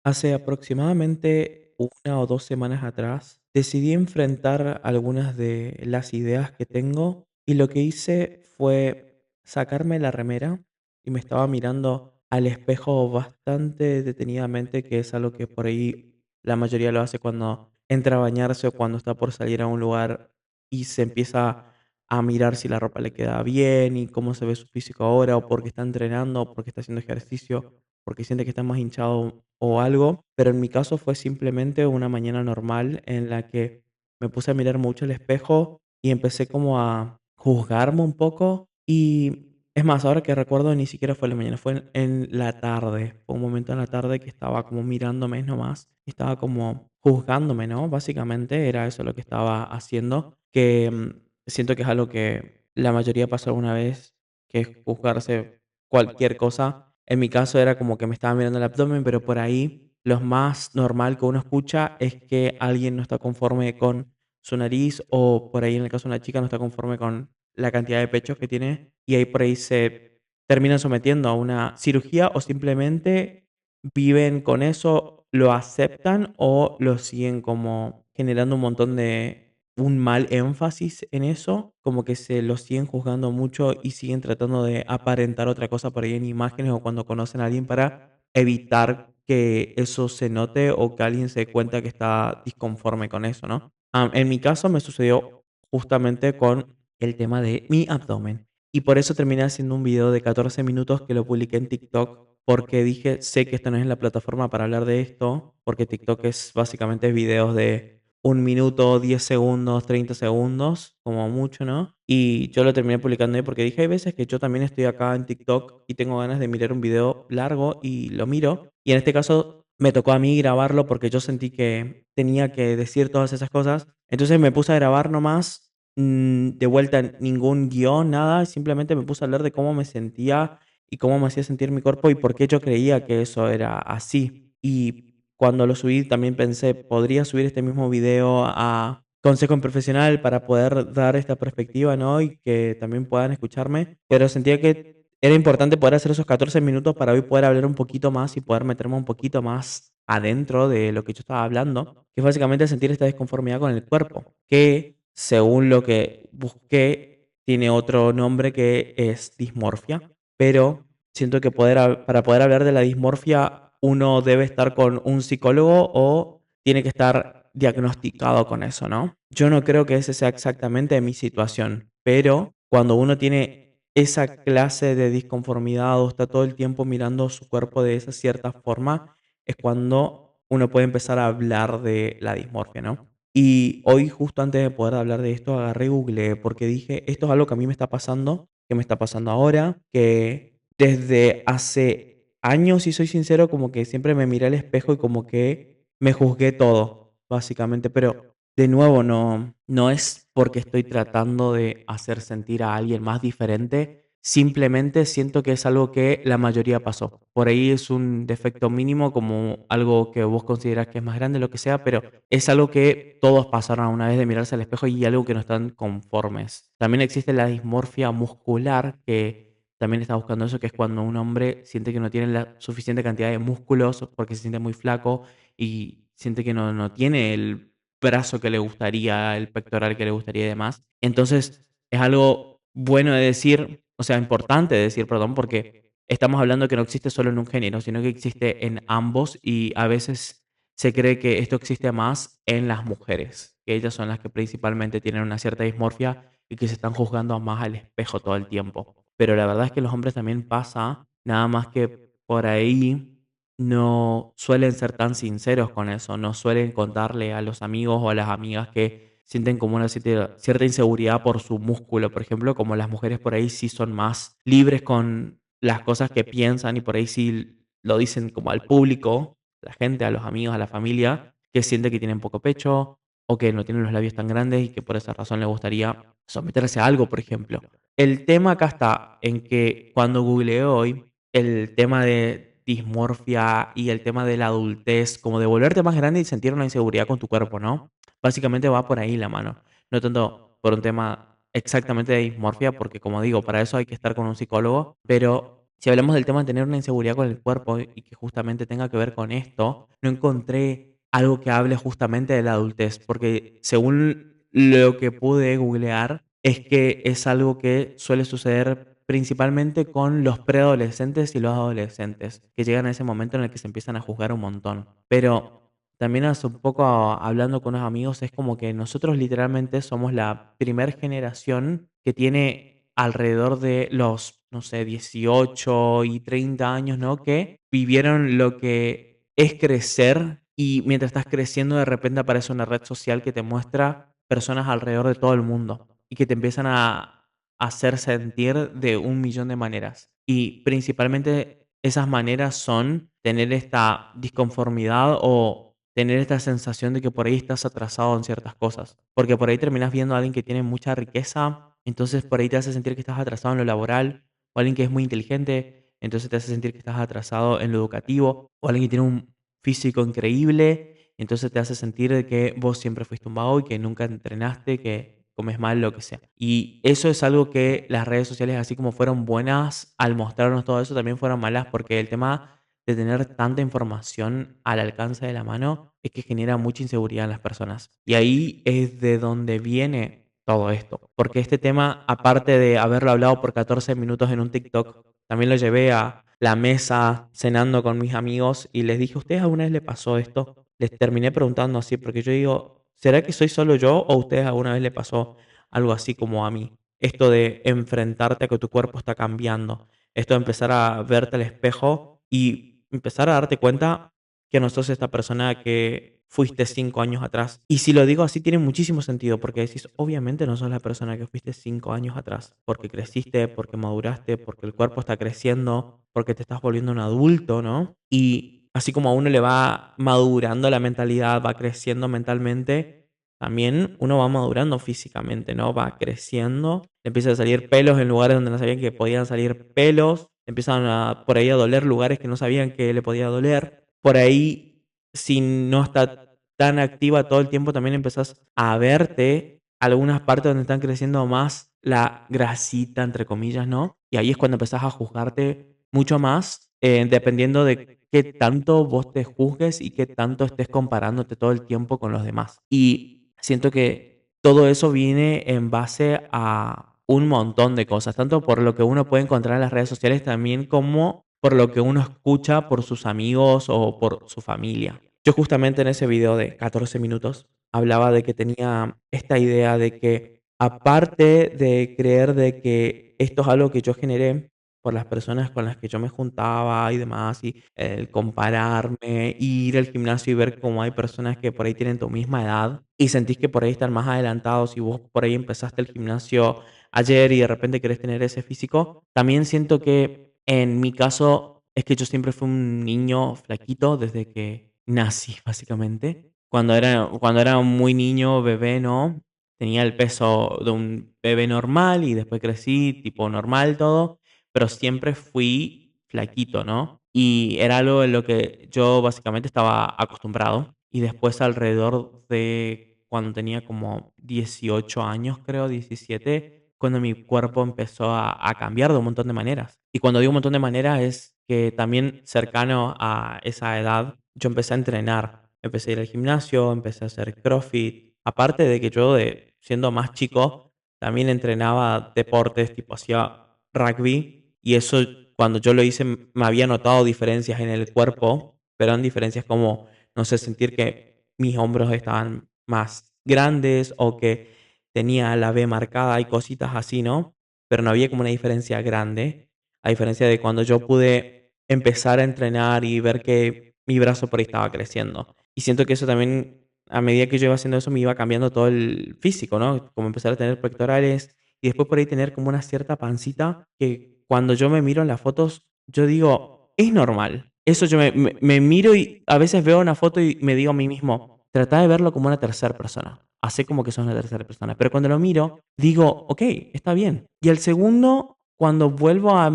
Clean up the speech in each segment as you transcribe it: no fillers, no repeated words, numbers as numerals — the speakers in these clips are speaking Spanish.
Hace aproximadamente 1 o 2 semanas atrás decidí enfrentar algunas de las ideas que tengo y lo que hice fue sacarme la remera y me estaba mirando al espejo bastante detenidamente, que es algo que por ahí la mayoría lo hace cuando entra a bañarse o cuando está por salir a un lugar y se empieza a mirar si la ropa le queda bien y cómo se ve su físico ahora o porque está entrenando o porque está haciendo ejercicio porque siente que está más hinchado o algo, pero en mi caso fue simplemente una mañana normal en la que me puse a mirar mucho el espejo y empecé como a juzgarme un poco y es más, ahora que recuerdo ni siquiera fue en la mañana, fue en la tarde, fue un momento en la tarde que estaba como mirándome nomás, y estaba como juzgándome, ¿no? Básicamente era eso lo que estaba haciendo, que siento que es algo que la mayoría pasa alguna vez, que es juzgarse cualquier cosa. En mi caso era como que me estaba mirando el abdomen, pero por ahí lo más normal que uno escucha es que alguien no está conforme con su nariz o por ahí en el caso de una chica no está conforme con la cantidad de pechos que tiene y ahí por ahí se terminan sometiendo a una cirugía o simplemente viven con eso, lo aceptan o lo siguen como generando un montón de un mal énfasis en eso, como que se lo siguen juzgando mucho y siguen tratando de aparentar otra cosa por ahí en imágenes o cuando conocen a alguien para evitar que eso se note o que alguien se dé cuenta que está disconforme con eso, ¿no? En mi caso me sucedió justamente con el tema de mi abdomen y por eso terminé haciendo un video de 14 minutos que lo publiqué en TikTok porque dije, sé que esta no es la plataforma para hablar de esto, porque TikTok es básicamente videos de 1 minuto, 10 segundos, 30 segundos, como mucho, ¿no? Y yo lo terminé publicando ahí porque dije, hay veces que yo también estoy acá en TikTok y tengo ganas de mirar un video largo y lo miro. Y en este caso me tocó a mí grabarlo porque yo sentí que tenía que decir todas esas cosas. Entonces me puse a grabar nomás, de vuelta ningún guión, nada, simplemente me puse a hablar de cómo me sentía y cómo me hacía sentir mi cuerpo y por qué yo creía que eso era así. Y cuando lo subí también pensé, podría subir este mismo video a Consejo en Profesional para poder dar esta perspectiva, ¿no? Y que también puedan escucharme, pero sentía que era importante poder hacer esos 14 minutos para hoy poder hablar un poquito más y poder meterme un poquito más adentro de lo que yo estaba hablando, que es básicamente sentir esta desconformidad con el cuerpo, que según lo que busqué, tiene otro nombre que es dismorfia, pero siento que para poder hablar de la dismorfia uno debe estar con un psicólogo o tiene que estar diagnosticado con eso, ¿no? Yo no creo que ese sea exactamente mi situación, pero cuando uno tiene esa clase de disconformidad o está todo el tiempo mirando su cuerpo de esa cierta forma, es cuando uno puede empezar a hablar de la dismorfia, ¿no? Y hoy, justo antes de poder hablar de esto, agarré y googleé porque dije, esto es algo que a mí me está pasando, que me está pasando ahora, que desde hace años, si soy sincero, como que siempre me miré al espejo y como que me juzgué todo, básicamente, pero de nuevo no es porque estoy tratando de hacer sentir a alguien más diferente, simplemente siento que es algo que la mayoría pasó. Por ahí es un defecto mínimo, como algo que vos considerás que es más grande, lo que sea, pero es algo que todos pasaron una vez de mirarse al espejo y algo que no están conformes. También existe la dismorfia muscular, que también está buscando eso, que es cuando un hombre siente que no tiene la suficiente cantidad de músculos porque se siente muy flaco y siente que no tiene el brazo que le gustaría, el pectoral que le gustaría y demás. Entonces, es algo bueno de decir, o sea, importante de decir, perdón, porque estamos hablando que no existe solo en un género, sino que existe en ambos y a veces se cree que esto existe más en las mujeres, que ellas son las que principalmente tienen una cierta dismorfia y que se están juzgando más al espejo todo el tiempo. Pero la verdad es que los hombres también pasa, nada más que por ahí no suelen ser tan sinceros con eso, no suelen contarle a los amigos o a las amigas que sienten como una cierta inseguridad por su músculo, por ejemplo, como las mujeres por ahí sí son más libres con las cosas que piensan y por ahí sí lo dicen como al público, la gente, a los amigos, a la familia, que siente que tienen poco pecho o que no tienen los labios tan grandes y que por esa razón le gustaría someterse a algo, por ejemplo. El tema acá está en que cuando googleé hoy, el tema de dismorfia y el tema de la adultez, como de volverte más grande y sentir una inseguridad con tu cuerpo, ¿no? Básicamente va por ahí la mano. No tanto por un tema exactamente de dismorfia, porque como digo, para eso hay que estar con un psicólogo, pero Si hablamos del tema de tener una inseguridad con el cuerpo y que justamente tenga que ver con esto, no encontré algo que hable justamente de la adultez, porque según lo que pude googlear, es que es algo que suele suceder principalmente con los preadolescentes y los adolescentes, que llegan a ese momento en el que se empiezan a juzgar un montón. Pero también hace un poco hablando con unos amigos, es como que nosotros literalmente somos la primer generación que tiene alrededor de los, no sé, 18 y 30 años, ¿no? Que vivieron lo que es crecer y mientras estás creciendo de repente aparece una red social que te muestra personas alrededor de todo el mundo y que te empiezan a hacer sentir de un millón de maneras. Y principalmente esas maneras son tener esta disconformidad o tener esta sensación de que por ahí estás atrasado en ciertas cosas. Porque por ahí terminas viendo a alguien que tiene mucha riqueza, entonces por ahí te hace sentir que estás atrasado en lo laboral, o alguien que es muy inteligente, entonces te hace sentir que estás atrasado en lo educativo, o alguien que tiene un físico increíble, entonces te hace sentir de que vos siempre fuiste un vago y que nunca entrenaste, que comes mal, lo que sea. Y eso es algo que las redes sociales, así como fueron buenas al mostrarnos todo eso, también fueron malas porque el tema de tener tanta información al alcance de la mano es que genera mucha inseguridad en las personas. Y ahí es de donde viene todo esto. Porque este tema, aparte de haberlo hablado por 14 minutos en un TikTok, también lo llevé a la mesa cenando con mis amigos y les dije, ¿a ustedes alguna vez le pasó esto? Les terminé preguntando así, porque yo digo, ¿será que soy solo yo o a ustedes alguna vez le pasó algo así como a mí? Esto de enfrentarte a que tu cuerpo está cambiando, esto de empezar a verte al espejo y empezar a darte cuenta que no sos esta persona que fuiste 5 años atrás. Y si lo digo así, tiene muchísimo sentido, porque decís, obviamente no sos la persona que fuiste 5 años atrás, porque creciste, porque maduraste, porque el cuerpo está creciendo, porque te estás volviendo un adulto, ¿no? Y así como a uno le va madurando la mentalidad, va creciendo mentalmente, también uno va madurando físicamente, ¿no? Va creciendo, le empiezan a salir pelos en lugares donde no sabían que podían salir pelos, empiezan a por ahí a doler lugares que no sabían que le podía doler. Por ahí, si no está tan activa todo el tiempo, también empezás a verte algunas partes donde están creciendo más la grasita, entre comillas, ¿no? Y ahí es cuando empezás a juzgarte mucho más, dependiendo de qué tanto vos te juzgues y qué tanto estés comparándote todo el tiempo con los demás. Y siento que todo eso viene en base a un montón de cosas, tanto por lo que uno puede encontrar en las redes sociales, también como por lo que uno escucha por sus amigos o por su familia. Yo justamente en ese video de 14 minutos hablaba de que tenía esta idea de que aparte de creer de que esto es algo que yo generé por las personas con las que yo me juntaba y demás, y el compararme, ir al gimnasio y ver cómo hay personas que por ahí tienen tu misma edad y sentís que por ahí están más adelantados y vos por ahí empezaste el gimnasio ayer y de repente querés tener ese físico, también siento que en mi caso es que yo siempre fui un niño flaquito desde que nací, básicamente. Cuando era muy niño, bebé, ¿no? Tenía el peso de un bebé normal y después crecí, tipo normal todo, pero siempre fui flaquito, ¿no? Y era algo en lo que yo básicamente estaba acostumbrado. Y después alrededor de cuando tenía como 18 años, creo, 17, cuando mi cuerpo empezó a cambiar de un montón de maneras. Y cuando digo un montón de maneras es que también cercano a esa edad yo empecé a entrenar. Empecé a ir al gimnasio, empecé a hacer CrossFit. Aparte de que yo, siendo más chico, también entrenaba deportes, tipo hacía rugby. Y eso, cuando yo lo hice, me había notado diferencias en el cuerpo, pero eran diferencias como, no sé, sentir que mis hombros estaban más grandes o que tenía la V marcada y cositas así, ¿no? Pero no había como una diferencia grande, a diferencia de cuando yo pude empezar a entrenar y ver que mi brazo por ahí estaba creciendo. Y siento que eso también, a medida que yo iba haciendo eso, me iba cambiando todo el físico, ¿no? Como empezar a tener pectorales y después por ahí tener como una cierta pancita que cuando yo me miro en las fotos, yo digo, es normal. Eso yo me miro y a veces veo una foto y me digo a mí mismo, trata de verlo como una tercera persona. Hace como que sos una tercera persona. Pero cuando lo miro, digo, ok, está bien. Y el segundo, cuando vuelvo a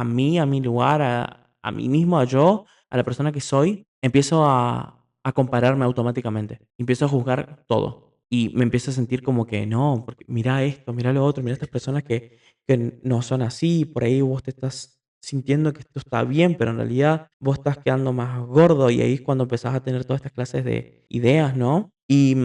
mí, a mi lugar, a mí mismo, a yo, a la persona que soy, empiezo a compararme automáticamente. Empiezo a juzgar todo. Y me empiezo a sentir como que no, porque mira esto, mira lo otro, mira estas personas que no son así, por ahí vos te estás sintiendo que esto está bien, pero en realidad vos estás quedando más gordo y ahí es cuando empezás a tener todas estas clases de ideas, ¿no? Y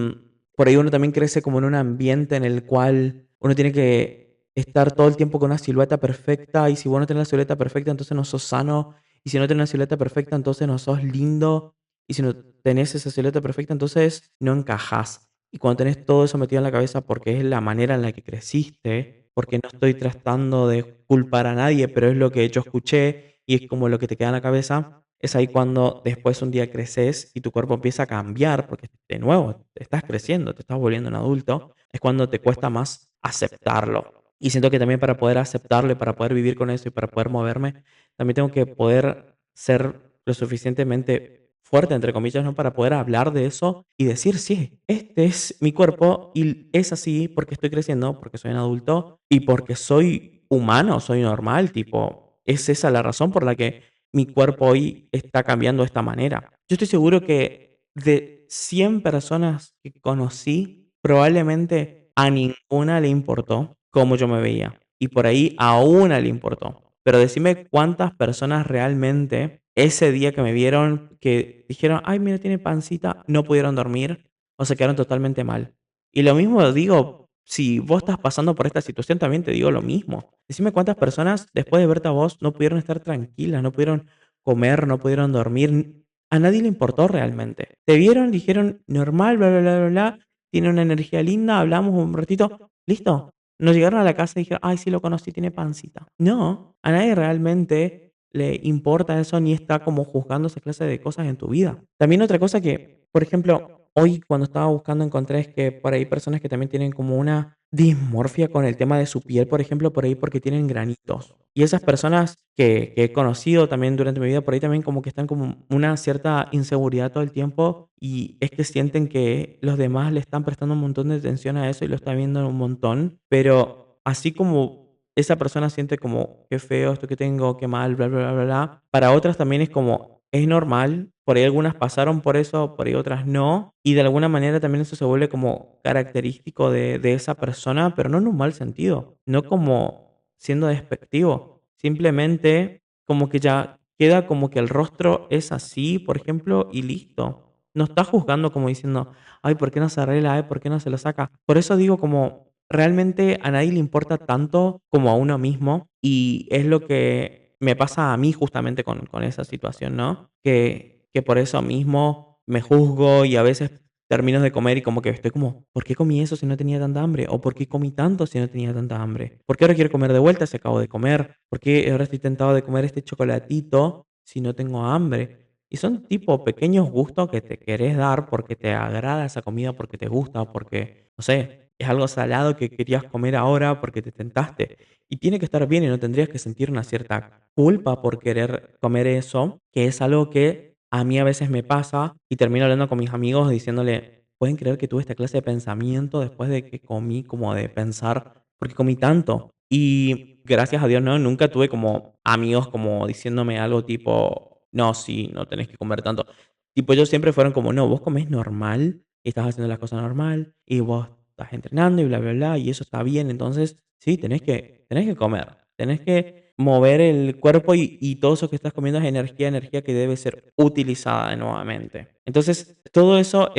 por ahí uno también crece como en un ambiente en el cual uno tiene que estar todo el tiempo con una silueta perfecta y si vos no tenés la silueta perfecta, entonces no sos sano y si no tenés una silueta perfecta, entonces no sos lindo y si no tenés esa silueta perfecta, entonces no encajás. Y cuando tenés todo eso metido en la cabeza porque es la manera en la que creciste, porque no estoy tratando de culpar a nadie, pero es lo que yo escuché y es como lo que te queda en la cabeza, es ahí cuando después un día creces y tu cuerpo empieza a cambiar, porque de nuevo estás creciendo, te estás volviendo un adulto, es cuando te cuesta más aceptarlo. Y siento que también para poder aceptarlo y para poder vivir con eso y para poder moverme, también tengo que poder ser lo suficientemente fuerte, entre comillas, ¿no? Para poder hablar de eso y decir, sí, este es mi cuerpo y es así porque estoy creciendo, porque soy un adulto y porque soy humano, soy normal, tipo, es esa la razón por la que mi cuerpo hoy está cambiando de esta manera. Yo estoy seguro que de 100 personas que conocí, probablemente a ninguna le importó cómo yo me veía. Y por ahí a una le importó. Pero decime cuántas personas realmente ese día que me vieron, que dijeron, ay, mira, tiene pancita, no pudieron dormir o se quedaron totalmente mal. Y lo mismo digo, si vos estás pasando por esta situación, también te digo lo mismo. Decime cuántas personas después de verte a vos no pudieron estar tranquilas, no pudieron comer, no pudieron dormir. A nadie le importó realmente. Te vieron, dijeron normal, bla, bla, bla, bla, bla, tiene una energía linda, hablamos un ratito, listo. Nos llegaron a la casa y dijeron, ay, sí lo conocí, tiene pancita. No, a nadie realmente le importa eso ni está como juzgando esa clase de cosas en tu vida. También otra cosa que, por ejemplo, hoy cuando estaba buscando encontré es que por ahí personas que también tienen como una dismorfia con el tema de su piel, por ejemplo, por ahí porque tienen granitos. Y esas personas que he conocido también durante mi vida, por ahí también como que están como una cierta inseguridad todo el tiempo y es que sienten que los demás le están prestando un montón de atención a eso y lo están viendo un montón, pero así como esa persona siente como, qué feo esto que tengo, qué mal, bla, bla, bla, bla, bla. Para otras también es como, es normal, por ahí algunas pasaron por eso, por ahí otras no, y de alguna manera también eso se vuelve como característico de esa persona, pero no en un mal sentido, no como siendo despectivo, simplemente como que ya queda como que el rostro es así, por ejemplo, y listo. No está juzgando como diciendo, ay, ¿por qué no se arregla? Ay, ¿por qué no se lo saca? Por eso digo como, realmente a nadie le importa tanto como a uno mismo y es lo que me pasa a mí justamente con esa situación, ¿no? Que por eso mismo me juzgo y a veces termino de comer y como que estoy como, ¿por qué comí eso si no tenía tanta hambre? ¿O por qué comí tanto si no tenía tanta hambre? ¿Por qué ahora quiero comer de vuelta si acabo de comer? ¿Por qué ahora estoy tentado de comer este chocolatito si no tengo hambre? Y son tipo pequeños gustos que te querés dar porque te agrada esa comida, porque te gusta, porque, no sé, es algo salado que querías comer ahora porque te tentaste. Y tiene que estar bien y no tendrías que sentir una cierta culpa por querer comer eso, que es algo que a mí a veces me pasa y termino hablando con mis amigos diciéndole, ¿pueden creer que tuve esta clase de pensamiento después de que comí, como de pensar, por qué comí tanto? Y gracias a Dios, no, nunca tuve como amigos como diciéndome algo tipo, no, sí, no tenés que comer tanto. Tipo, ellos siempre fueron como, no, vos comés normal, y estás haciendo las cosas normal, y vos estás entrenando y bla, bla, bla, y eso está bien. Entonces, sí, tenés que comer, tenés que mover el cuerpo y todo eso que estás comiendo es energía, energía que debe ser utilizada nuevamente. Entonces, todo eso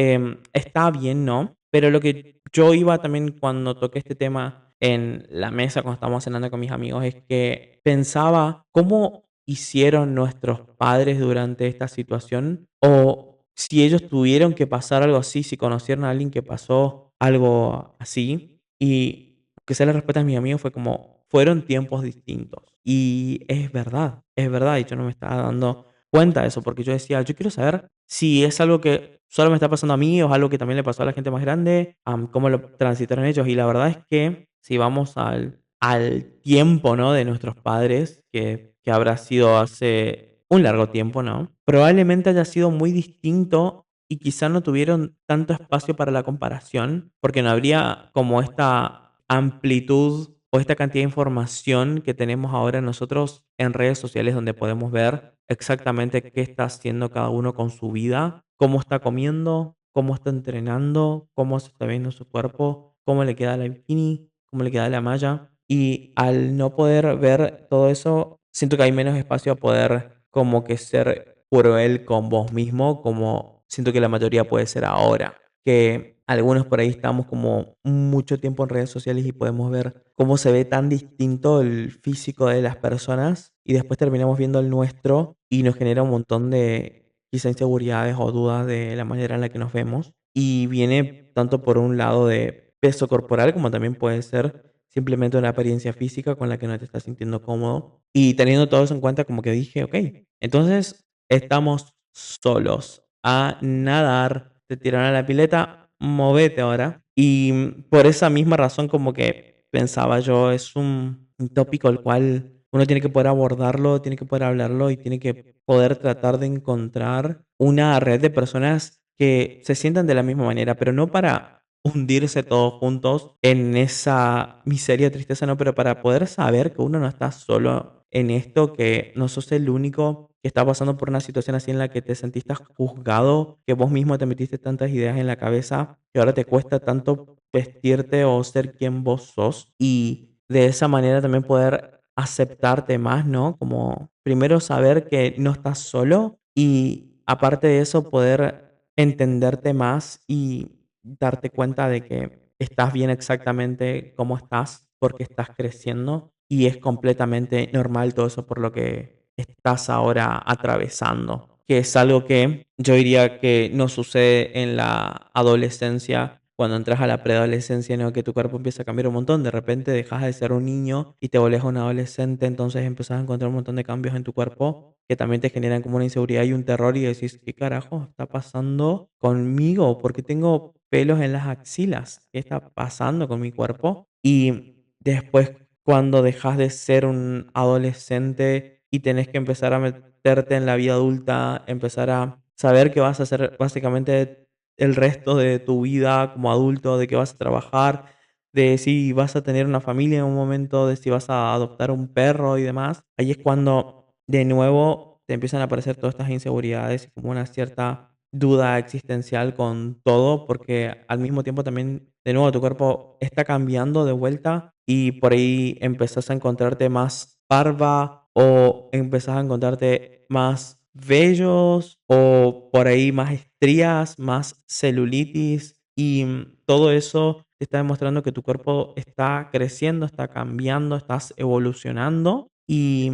está bien, ¿no? Pero lo que yo iba también cuando toqué este tema en la mesa, cuando estábamos cenando con mis amigos, es que pensaba cómo hicieron nuestros padres durante esta situación o si ellos tuvieron que pasar algo así, si conocieron a alguien que pasó algo así. Y que sea la respuesta de mis amigos fue como, fueron tiempos distintos. Y es verdad, y yo no me estaba dando cuenta de eso, porque yo decía, yo quiero saber si es algo que solo me está pasando a mí o es algo que también le pasó a la gente más grande, cómo lo transitaron ellos. Y la verdad es que si vamos al tiempo, ¿no? De nuestros padres, que habrá sido hace un largo tiempo, ¿no? Probablemente haya sido muy distinto y quizá no tuvieron tanto espacio para la comparación, porque no habría como esta amplitud o esta cantidad de información que tenemos ahora nosotros en redes sociales donde podemos ver exactamente qué está haciendo cada uno con su vida, cómo está comiendo, cómo está entrenando, cómo se está viendo su cuerpo, cómo le queda la bikini, cómo le queda la malla. Y al no poder ver todo eso, siento que hay menos espacio a poder como que ser cruel con vos mismo, como siento que la mayoría puede ser ahora. Que algunos por ahí estamos como mucho tiempo en redes sociales y podemos ver cómo se ve tan distinto el físico de las personas y después terminamos viendo el nuestro y nos genera un montón de quizá inseguridades o dudas de la manera en la que nos vemos. Y viene tanto por un lado de peso corporal como también puede ser simplemente una apariencia física con la que no te estás sintiendo cómodo. Y teniendo todo eso en cuenta, como que dije, ok, entonces estamos solos a nadar, te tiraron a la pileta, movete ahora. Y por esa misma razón, como que pensaba yo, es un tópico el cual uno tiene que poder abordarlo, tiene que poder hablarlo y tiene que poder tratar de encontrar una red de personas que se sientan de la misma manera, pero no para hundirse todos juntos en esa miseria, tristeza, no, pero para poder saber que uno no está solo en esto, que no sos el único que está pasando por una situación así en la que te sentiste juzgado, que vos mismo te metiste tantas ideas en la cabeza, que ahora te cuesta tanto vestirte o ser quien vos sos y de esa manera también poder aceptarte más, ¿no? Como primero saber que no estás solo y aparte de eso poder entenderte más y darte cuenta de que estás bien exactamente como estás porque estás creciendo y es completamente normal todo eso por lo que estás ahora atravesando, que es algo que yo diría que no sucede en la adolescencia. Cuando entras a la preadolescencia, ¿no? Que tu cuerpo empieza a cambiar un montón. De repente dejas de ser un niño y te volvés un adolescente, entonces empiezas a encontrar un montón de cambios en tu cuerpo que también te generan como una inseguridad y un terror y decís, ¿qué carajo está pasando conmigo? ¿Por qué tengo pelos en las axilas? ¿Qué está pasando con mi cuerpo? Y después, cuando dejas de ser un adolescente y tenés que empezar a meterte en la vida adulta, empezar a saber que vas a hacer básicamente el resto de tu vida como adulto, de que vas a trabajar, de si vas a tener una familia en un momento, de si vas a adoptar un perro y demás, ahí es cuando de nuevo te empiezan a aparecer todas estas inseguridades y como una cierta duda existencial con todo, porque al mismo tiempo también, de nuevo, tu cuerpo está cambiando de vuelta y por ahí empezás a encontrarte más barba o empezás a encontrarte más vellos o por ahí más estrías, más celulitis y todo eso te está demostrando que tu cuerpo está creciendo, está cambiando, estás evolucionando y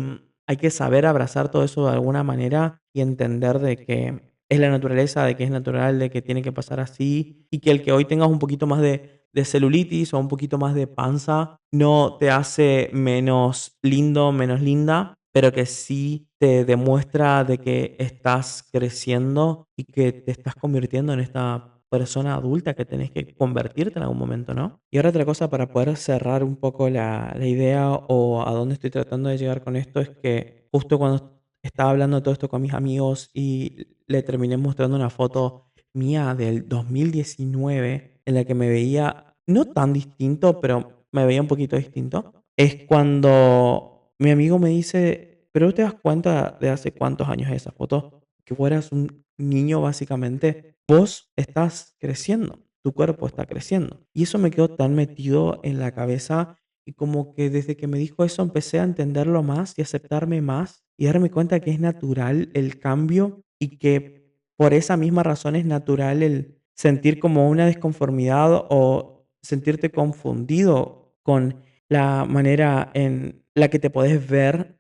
hay que saber abrazar todo eso de alguna manera y entender de que es la naturaleza, de que es natural, de que tiene que pasar así y que el que hoy tengas un poquito más de celulitis o un poquito más de panza no te hace menos lindo, menos linda, pero que sí te demuestra de que estás creciendo y que te estás convirtiendo en esta persona adulta que tenés que convertirte en algún momento, ¿no? Y ahora otra cosa para poder cerrar un poco la idea o a dónde estoy tratando de llegar con esto es que justo cuando estaba hablando de todo esto con mis amigos y le terminé mostrando una foto mía del 2019 en la que me veía no tan distinto, pero me veía un poquito distinto, es cuando mi amigo me dice, pero ¿te das cuenta de hace cuántos años es esa foto? Que vos eras un niño básicamente. Vos estás creciendo, tu cuerpo está creciendo. Y eso me quedó tan metido en la cabeza y como que desde que me dijo eso empecé a entenderlo más y aceptarme más y darme cuenta que es natural el cambio y que por esa misma razón es natural el sentir como una desconformidad o sentirte confundido con la manera en la que te podés ver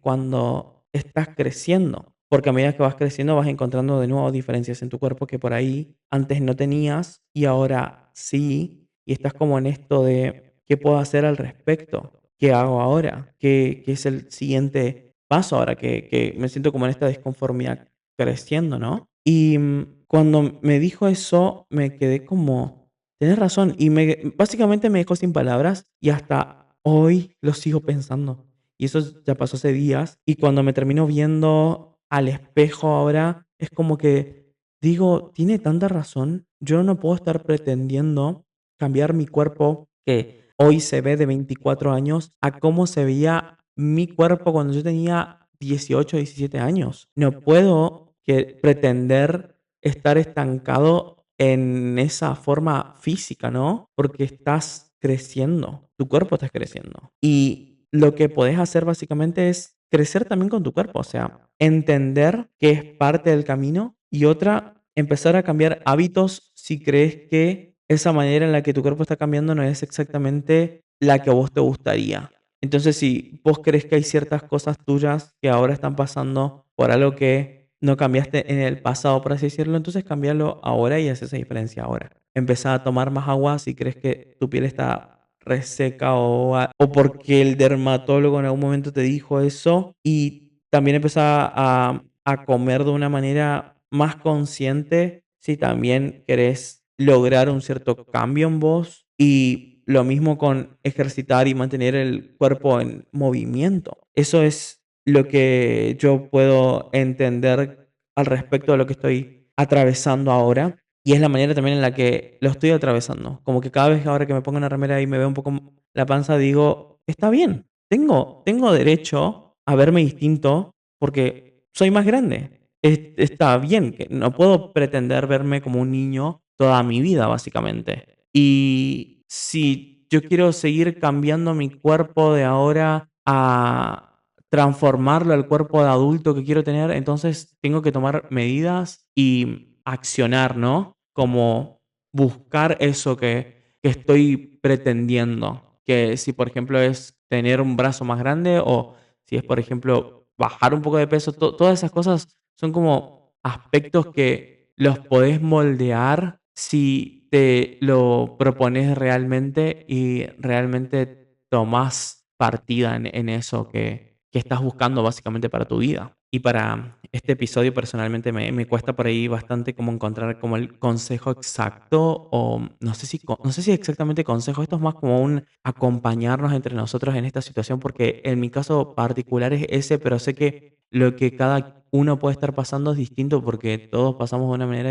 cuando estás creciendo. Porque a medida que vas creciendo vas encontrando de nuevo diferencias en tu cuerpo que por ahí antes no tenías y ahora sí. Y estás como en esto de qué puedo hacer al respecto, qué hago ahora, qué es el siguiente paso ahora que me siento como en esta desconformidad creciendo, ¿no? Y cuando me dijo eso me quedé como, tenés razón, y básicamente me dejó sin palabras y hasta hoy lo sigo pensando. Y eso ya pasó hace días. Y cuando me termino viendo al espejo ahora, es como que digo, tiene tanta razón. Yo no puedo estar pretendiendo cambiar mi cuerpo, que hoy se ve de 24 años, a cómo se veía mi cuerpo cuando yo tenía 18 17 años. No puedo pretender estar estancado en esa forma física, ¿no? Porque estás creciendo, tu cuerpo está creciendo. Y lo que podés hacer básicamente es crecer también con tu cuerpo, o sea, entender que es parte del camino y otra, empezar a cambiar hábitos si crees que esa manera en la que tu cuerpo está cambiando no es exactamente la que a vos te gustaría. Entonces, si vos crees que hay ciertas cosas tuyas que ahora están pasando por algo que no cambiaste en el pasado, por así decirlo, entonces cámbialo ahora y haz esa diferencia ahora. Empezá a tomar más agua si crees que tu piel está reseca o porque el dermatólogo en algún momento te dijo eso. Y también empezá a comer de una manera más consciente si también querés lograr un cierto cambio en vos. Y lo mismo con ejercitar y mantener el cuerpo en movimiento. Eso es lo que yo puedo entender al respecto de lo que estoy atravesando ahora. Y es la manera también en la que lo estoy atravesando. Como que cada vez ahora que me pongo una remera y me veo un poco la panza, digo, está bien, tengo derecho a verme distinto porque soy más grande. Está bien, que no puedo pretender verme como un niño toda mi vida, básicamente. Y si yo quiero seguir cambiando mi cuerpo de ahora a transformarlo al cuerpo de adulto que quiero tener, entonces tengo que tomar medidas y accionar, ¿no? Como buscar eso que estoy pretendiendo. Que si, por ejemplo, es tener un brazo más grande o si es, por ejemplo, bajar un poco de peso, todas esas cosas son como aspectos que los podés moldear si te lo propones realmente y realmente tomás partida en eso que estás buscando básicamente para tu vida. Y para este episodio personalmente me cuesta por ahí bastante como encontrar como el consejo exacto o no sé si exactamente consejo, esto es más como un acompañarnos entre nosotros en esta situación porque en mi caso particular es ese, pero sé que lo que cada uno puede estar pasando es distinto porque todos pasamos de una manera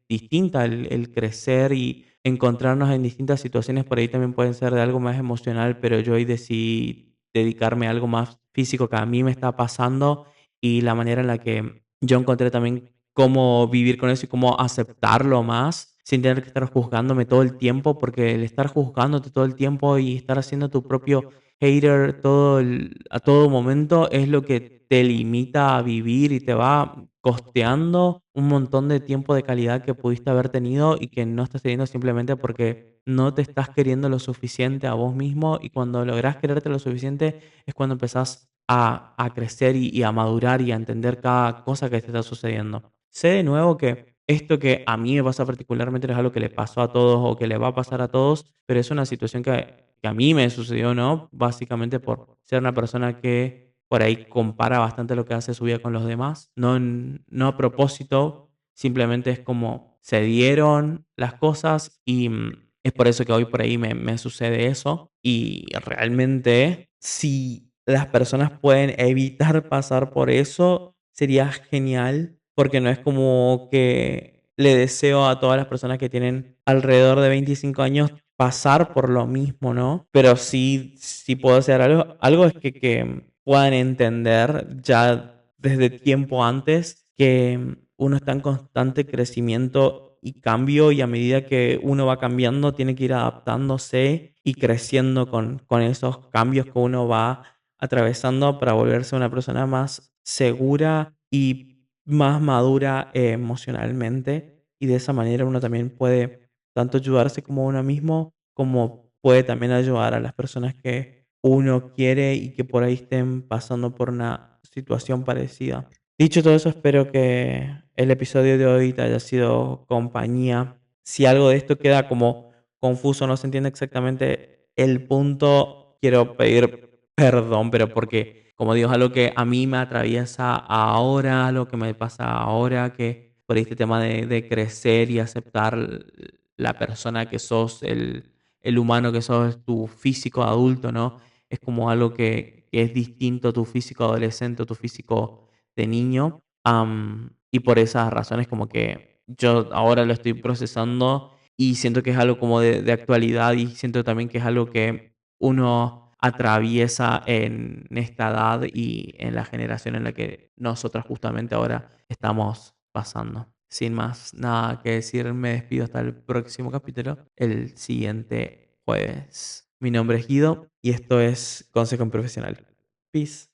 distinta el crecer y encontrarnos en distintas situaciones por ahí también pueden ser de algo más emocional, pero yo hoy decidí dedicarme a algo más físico que a mí me está pasando y la manera en la que yo encontré también cómo vivir con eso y cómo aceptarlo más sin tener que estar juzgándome todo el tiempo, porque el estar juzgándote todo el tiempo y estar haciendo tu propio hater a todo momento es lo que te limita a vivir y te va costeando un montón de tiempo de calidad que pudiste haber tenido y que no estás teniendo simplemente porque no te estás queriendo lo suficiente a vos mismo y cuando lográs quererte lo suficiente es cuando empezás a crecer y a madurar y a entender cada cosa que te está sucediendo. Sé de nuevo que esto que a mí me pasa particularmente no es algo que le pasó a todos o que le va a pasar a todos, pero es una situación que a mí me sucedió, ¿no? Básicamente por ser una persona que por ahí compara bastante lo que hace su vida con los demás, no a propósito, simplemente es como se dieron las cosas y es por eso que hoy por ahí me sucede eso y realmente si las personas pueden evitar pasar por eso, sería genial, porque no es como que le deseo a todas las personas que tienen alrededor de 25 años pasar por lo mismo, ¿no? Pero sí puedo hacer algo es que puedan entender ya desde tiempo antes que uno está en constante crecimiento y cambio y a medida que uno va cambiando tiene que ir adaptándose y creciendo con esos cambios que uno va atravesando para volverse una persona más segura y más madura emocionalmente. Y de esa manera uno también puede tanto ayudarse como uno mismo, como puede también ayudar a las personas que uno quiere y que por ahí estén pasando por una situación parecida. Dicho todo eso, espero que el episodio de hoy te haya sido compañía. Si algo de esto queda como confuso, no se entiende exactamente el punto, quiero pedir perdón, pero porque, como digo, es algo que a mí me atraviesa ahora, lo que me pasa ahora, que por este tema de crecer y aceptar la persona que sos, el humano que sos, tu físico adulto, ¿no? Es como algo que es distinto a tu físico adolescente, o tu físico de niño. Y por esas razones como que yo ahora lo estoy procesando y siento que es algo como de actualidad y siento también que es algo que uno atraviesa en esta edad y en la generación en la que nosotros justamente ahora estamos pasando. Sin más nada que decir, me despido hasta el próximo capítulo, el siguiente jueves. Mi nombre es Guido y esto es Consejo Profesional. Peace.